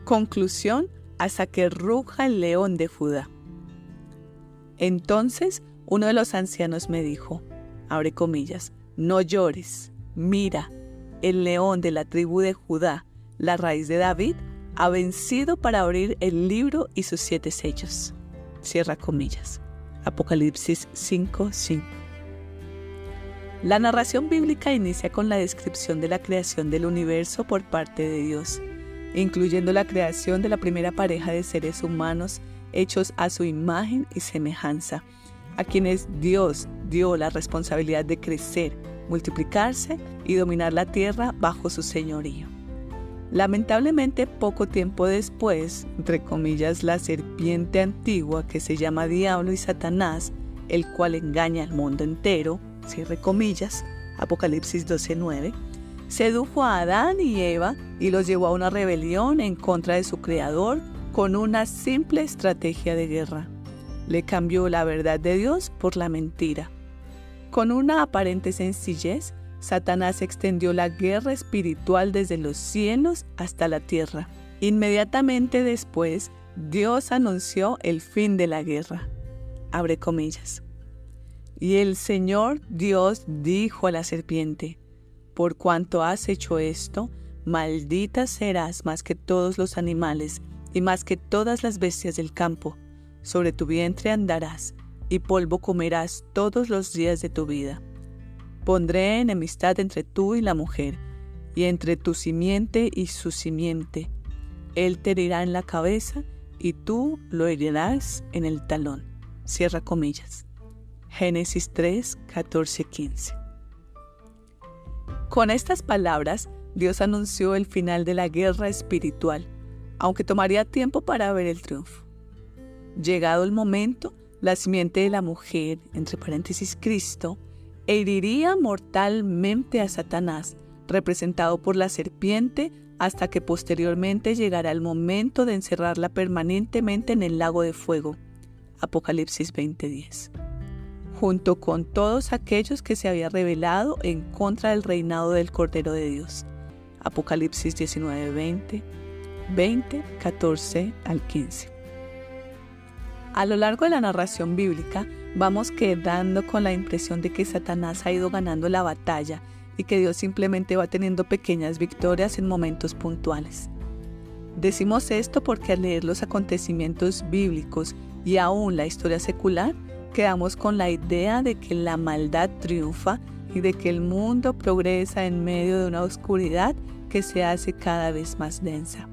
Conclusión: hasta que ruja el león de Judá. Entonces uno de los ancianos me dijo, abre comillas, no llores, mira, el león de la tribu de Judá, la raíz de David, ha vencido para abrir el libro y sus 7 sellos. Cierra comillas. Apocalipsis 5:5. La narración bíblica inicia con la descripción de la creación del universo por parte de Dios, incluyendo la creación de la primera pareja de seres humanos hechos a su imagen y semejanza, a quienes Dios dio la responsabilidad de crecer, multiplicarse y dominar la tierra bajo su señorío. Lamentablemente, poco tiempo después, entre comillas, la serpiente antigua que se llama Diablo y Satanás, el cual engaña al mundo entero, cierre comillas, Apocalipsis 12:9, sedujo a Adán y Eva y los llevó a una rebelión en contra de su creador con una simple estrategia de guerra. Le cambió la verdad de Dios por la mentira. Con una aparente sencillez, Satanás extendió la guerra espiritual desde los cielos hasta la tierra. Inmediatamente después, Dios anunció el fin de la guerra. Abre comillas. Y el Señor Dios dijo a la serpiente, por cuanto has hecho esto, maldita serás más que todos los animales y más que todas las bestias del campo. Sobre tu vientre andarás, y polvo comerás todos los días de tu vida. Pondré enemistad entre tú y la mujer, y entre tu simiente y su simiente. Él te herirá en la cabeza, y tú lo herirás en el talón. Cierra comillas. Génesis 3, 14, 15. Con estas palabras, Dios anunció el final de la guerra espiritual, aunque tomaría tiempo para ver el triunfo. Llegado el momento, la simiente de la mujer, entre paréntesis Cristo, heriría mortalmente a Satanás, representado por la serpiente, hasta que posteriormente llegará el momento de encerrarla permanentemente en el lago de fuego. Apocalipsis 20:10. Junto con todos aquellos que se había rebelado en contra del reinado del Cordero de Dios. Apocalipsis 19:20, 14 al 15. A lo largo de la narración bíblica, vamos quedando con la impresión de que Satanás ha ido ganando la batalla y que Dios simplemente va teniendo pequeñas victorias en momentos puntuales. Decimos esto porque al leer los acontecimientos bíblicos y aún la historia secular, quedamos con la idea de que la maldad triunfa y de que el mundo progresa en medio de una oscuridad que se hace cada vez más densa.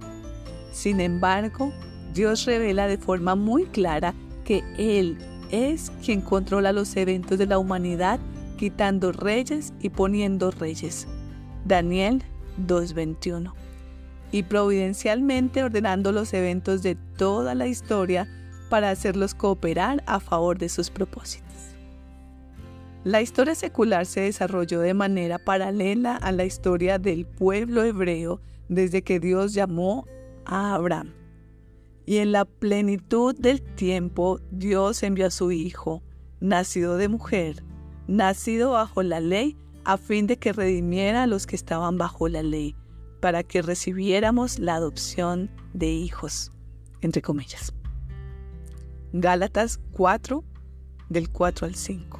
Sin embargo, Dios revela de forma muy clara que Él es quien controla los eventos de la humanidad, quitando reyes y poniendo reyes. Daniel 2:21. Y providencialmente ordenando los eventos de toda la historia para hacerlos cooperar a favor de sus propósitos. La historia secular se desarrolló de manera paralela a la historia del pueblo hebreo desde que Dios llamó a Abraham. Y en la plenitud del tiempo, Dios envió a su Hijo, nacido de mujer, nacido bajo la ley, a fin de que redimiera a los que estaban bajo la ley, para que recibiéramos la adopción de hijos, entre comillas. Gálatas 4, del 4 al 5.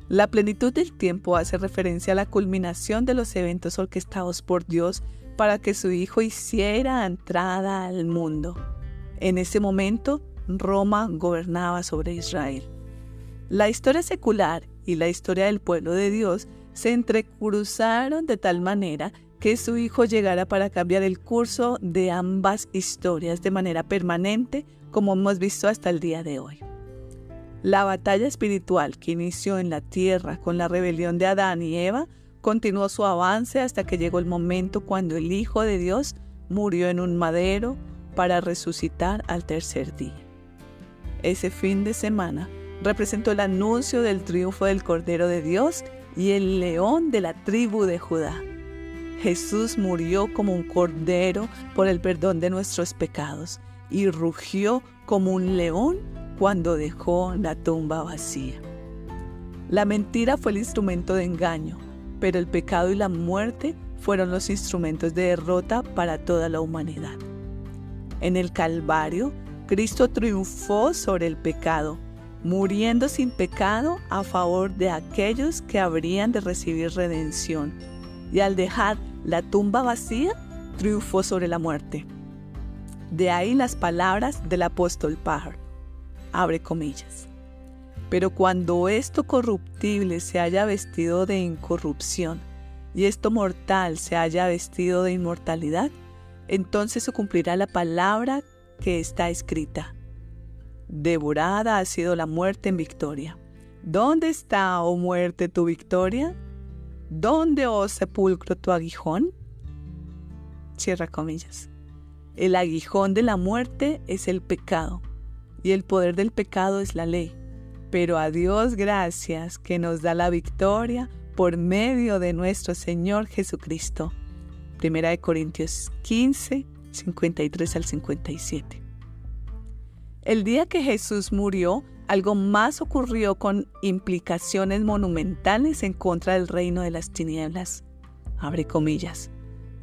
La plenitud del tiempo hace referencia a la culminación de los eventos orquestados por Dios para que su Hijo hiciera entrada al mundo. En ese momento, Roma gobernaba sobre Israel. La historia secular y la historia del pueblo de Dios se entrecruzaron de tal manera que su Hijo llegara para cambiar el curso de ambas historias de manera permanente, como hemos visto hasta el día de hoy. La batalla espiritual que inició en la tierra con la rebelión de Adán y Eva continuó su avance hasta que llegó el momento cuando el Hijo de Dios murió en un madero para resucitar al tercer día. Ese fin de semana representó el anuncio del triunfo del Cordero de Dios y el león de la tribu de Judá. Jesús murió como un cordero por el perdón de nuestros pecados y rugió como un león cuando dejó la tumba vacía. La mentira fue el instrumento de engaño, pero el pecado y la muerte fueron los instrumentos de derrota para toda la humanidad. En el Calvario, Cristo triunfó sobre el pecado, muriendo sin pecado a favor de aquellos que habrían de recibir redención, y al dejar la tumba vacía, triunfó sobre la muerte. De ahí las palabras del apóstol Pablo, abre comillas. Pero cuando esto corruptible se haya vestido de incorrupción, y esto mortal se haya vestido de inmortalidad, entonces se cumplirá la palabra que está escrita. Devorada ha sido la muerte en victoria. ¿Dónde está, oh muerte, tu victoria? ¿Dónde, oh sepulcro, tu aguijón? Cierra comillas. El aguijón de la muerte es el pecado, y el poder del pecado es la ley. Pero a Dios gracias que nos da la victoria por medio de nuestro Señor Jesucristo. 1 Corintios 15, 53 al 57. El día que Jesús murió, algo más ocurrió con implicaciones monumentales en contra del reino de las tinieblas. Abre comillas.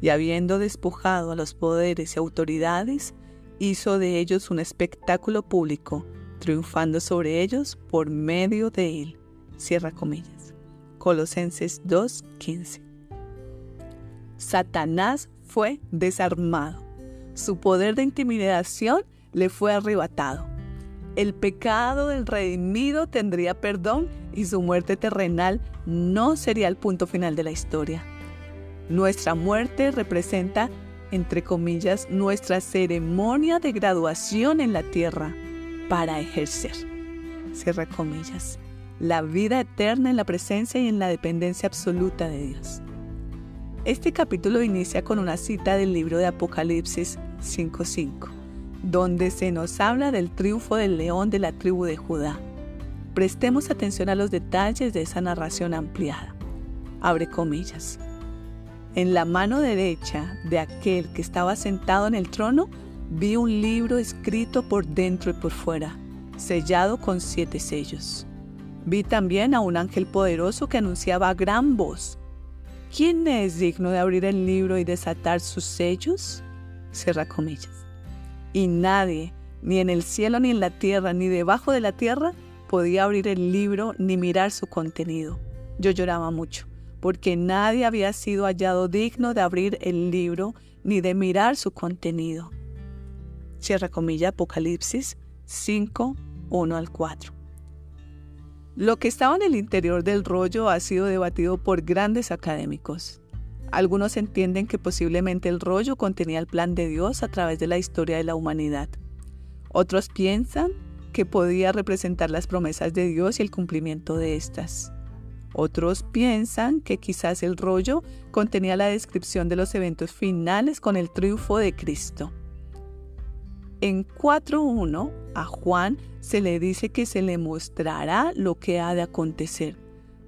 Y habiendo despojado a los poderes y autoridades, hizo de ellos un espectáculo público, triunfando sobre ellos por medio de él. Cierra comillas. Colosenses 2:15. Satanás fue desarmado. Su poder de intimidación le fue arrebatado. El pecado del redimido tendría perdón y su muerte terrenal no sería el punto final de la historia. Nuestra muerte representa, entre comillas, nuestra ceremonia de graduación en la tierra para ejercer, cierra comillas, la vida eterna en la presencia y en la dependencia absoluta de Dios. Este capítulo inicia con una cita del libro de Apocalipsis 5:5, donde se nos habla del triunfo del león de la tribu de Judá. Prestemos atención a los detalles de esa narración ampliada. Abre comillas. En la mano derecha de aquel que estaba sentado en el trono, vi un libro escrito por dentro y por fuera, sellado con 7 sellos. Vi también a un ángel poderoso que anunciaba a gran voz: ¿Quién es digno de abrir el libro y desatar sus sellos? Cierra comillas. Y nadie, ni en el cielo, ni en la tierra, ni debajo de la tierra, podía abrir el libro ni mirar su contenido. Yo lloraba mucho, porque nadie había sido hallado digno de abrir el libro ni de mirar su contenido. Cierra comilla, Apocalipsis 5, 1 al 4. Lo que estaba en el interior del rollo ha sido debatido por grandes académicos. Algunos entienden que posiblemente el rollo contenía el plan de Dios a través de la historia de la humanidad. Otros piensan que podía representar las promesas de Dios y el cumplimiento de estas. Otros piensan que quizás el rollo contenía la descripción de los eventos finales con el triunfo de Cristo. En 4:1 a Juan se le dice que se le mostrará lo que ha de acontecer,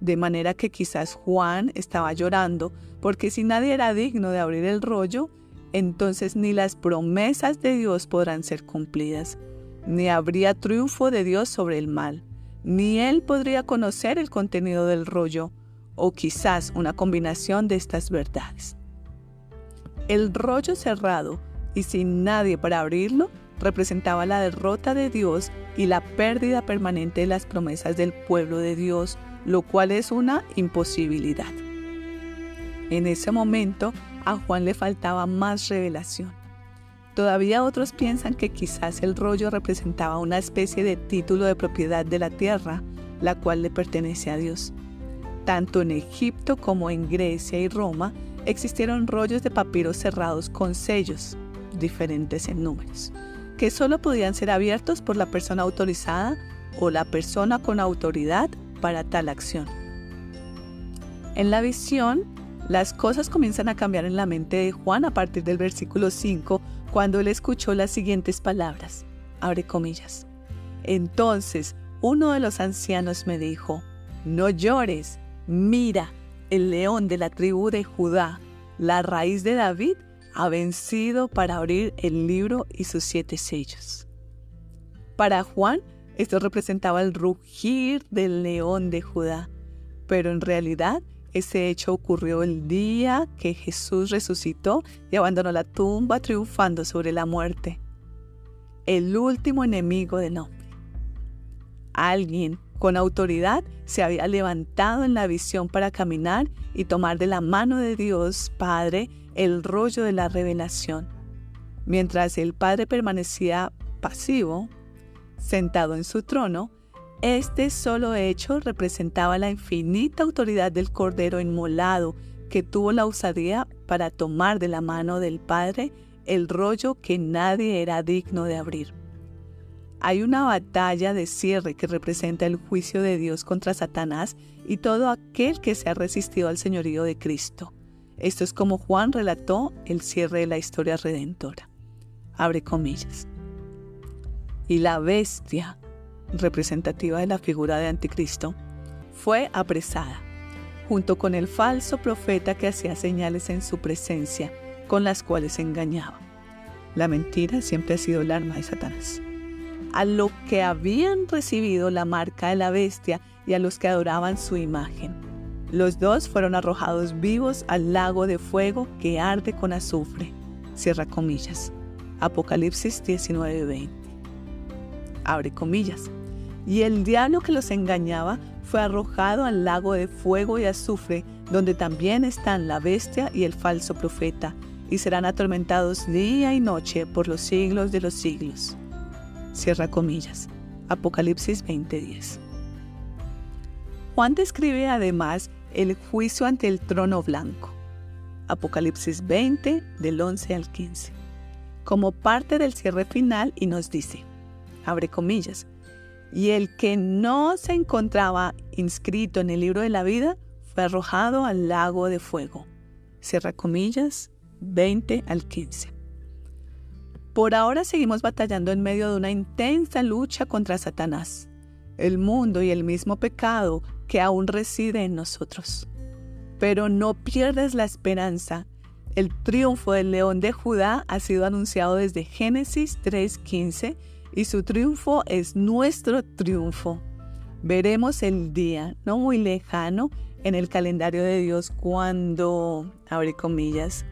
de manera que quizás Juan estaba llorando porque si nadie era digno de abrir el rollo, entonces ni las promesas de Dios podrán ser cumplidas, ni habría triunfo de Dios sobre el mal, ni él podría conocer el contenido del rollo, o quizás una combinación de estas verdades. El rollo cerrado y sin nadie para abrirlo representaba la derrota de Dios y la pérdida permanente de las promesas del pueblo de Dios, lo cual es una imposibilidad. En ese momento a Juan le faltaba más revelación. Todavía otros piensan que quizás el rollo representaba una especie de título de propiedad de la tierra, la cual le pertenece a Dios. Tanto en Egipto como en Grecia y Roma existieron rollos de papiro cerrados con sellos, diferentes en números, que solo podían ser abiertos por la persona autorizada o la persona con autoridad para tal acción. En la visión, las cosas comienzan a cambiar en la mente de Juan a partir del versículo 5, cuando él escuchó las siguientes palabras, abre comillas. Entonces uno de los ancianos me dijo: no llores, mira, el león de la tribu de Judá, la raíz de David, ha vencido para abrir el libro y sus 7 sellos. Para Juan, esto representaba el rugir del león de Judá, pero en realidad Ese hecho ocurrió el día que Jesús resucitó y abandonó la tumba triunfando sobre la muerte. El último enemigo del hombre. Alguien con autoridad se había levantado en la visión para caminar y tomar de la mano de Dios Padre el rollo de la revelación. Mientras el Padre permanecía pasivo, sentado en su trono, este solo hecho representaba la infinita autoridad del Cordero inmolado que tuvo la osadía para tomar de la mano del Padre el rollo que nadie era digno de abrir. Hay una batalla de cierre que representa el juicio de Dios contra Satanás y todo aquel que se ha resistido al señorío de Cristo. Esto es como Juan relató el cierre de la historia redentora. Abre comillas. Y la bestia, representativa de la figura de Anticristo, fue apresada, junto con el falso profeta que hacía señales en su presencia, con las cuales engañaba. La mentira siempre ha sido el arma de Satanás. A los que habían recibido la marca de la bestia y a los que adoraban su imagen. Los dos fueron arrojados vivos al lago de fuego que arde con azufre. Cierra comillas. Apocalipsis 19:20. Abre comillas. Y el diablo que los engañaba fue arrojado al lago de fuego y azufre, donde también están la bestia y el falso profeta, y serán atormentados día y noche por los siglos de los siglos. Cierra comillas. Apocalipsis 20:10. Juan describe además el juicio ante el trono blanco. Apocalipsis 20, del 11 al 15. Como parte del cierre final y nos dice, abre comillas, y el que no se encontraba inscrito en el libro de la vida fue arrojado al lago de fuego. Cierra comillas, 20 al 15. Por ahora seguimos batallando en medio de una intensa lucha contra Satanás, el mundo y el mismo pecado que aún reside en nosotros. Pero no pierdas la esperanza. El triunfo del león de Judá ha sido anunciado desde Génesis 3:15 y su triunfo es nuestro triunfo. Veremos el día, no muy lejano, en el calendario de Dios cuando, abre comillas,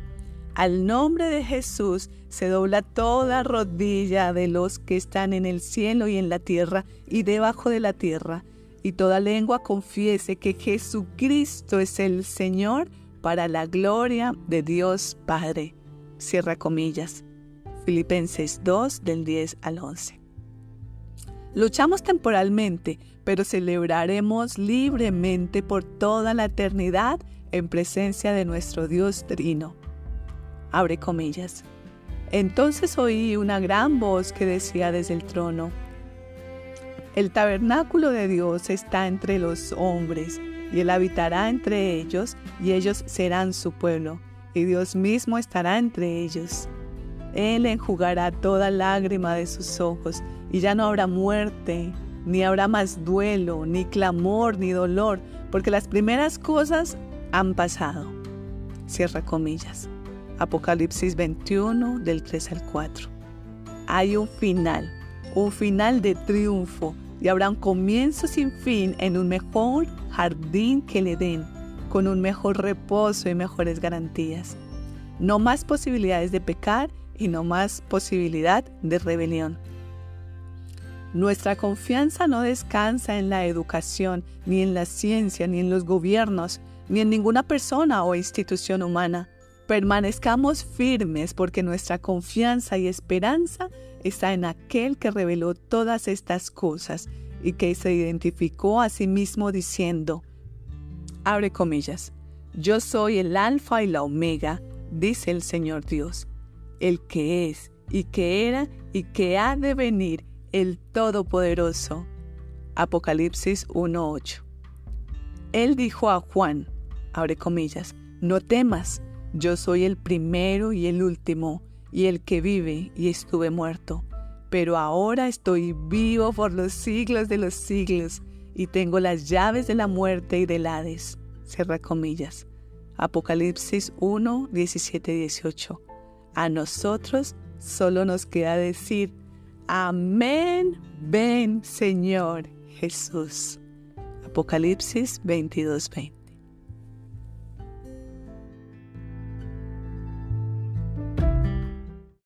al nombre de Jesús se dobla toda rodilla de los que están en el cielo y en la tierra y debajo de la tierra, y toda lengua confiese que Jesucristo es el Señor para la gloria de Dios Padre. Cierra comillas. Filipenses 2, del 10 al 11. Luchamos temporalmente, pero celebraremos libremente por toda la eternidad en presencia de nuestro Dios Trino. Abre comillas. Entonces oí una gran voz que decía desde el trono: el tabernáculo de Dios está entre los hombres, y Él habitará entre ellos, y ellos serán su pueblo, y Dios mismo estará entre ellos. Él enjugará toda lágrima de sus ojos, y ya no habrá muerte, ni habrá más duelo, ni clamor, ni dolor, porque las primeras cosas han pasado. Cierra comillas. Apocalipsis 21, del 3 al 4. Hay un final de triunfo, y habrá un comienzo sin fin en un mejor jardín que el Edén, con un mejor reposo y mejores garantías. No más posibilidades de pecar y no más posibilidad de rebelión. Nuestra confianza no descansa en la educación, ni en la ciencia, ni en los gobiernos, ni en ninguna persona o institución humana. Permanezcamos firmes porque nuestra confianza y esperanza está en aquel que reveló todas estas cosas y que se identificó a sí mismo diciendo, abre comillas, yo soy el alfa y la omega, dice el Señor Dios, el que es y que era y que ha de venir, el Todopoderoso. Apocalipsis 1:8. Él dijo a Juan, abre comillas, no temas, yo soy el primero y el último, y el que vive, y estuve muerto. Pero ahora estoy vivo por los siglos de los siglos, y tengo las llaves de la muerte y del Hades. Cierra comillas. Apocalipsis 1, 17 y 18. A nosotros solo nos queda decir, amén, ven Señor Jesús. Apocalipsis 22:20.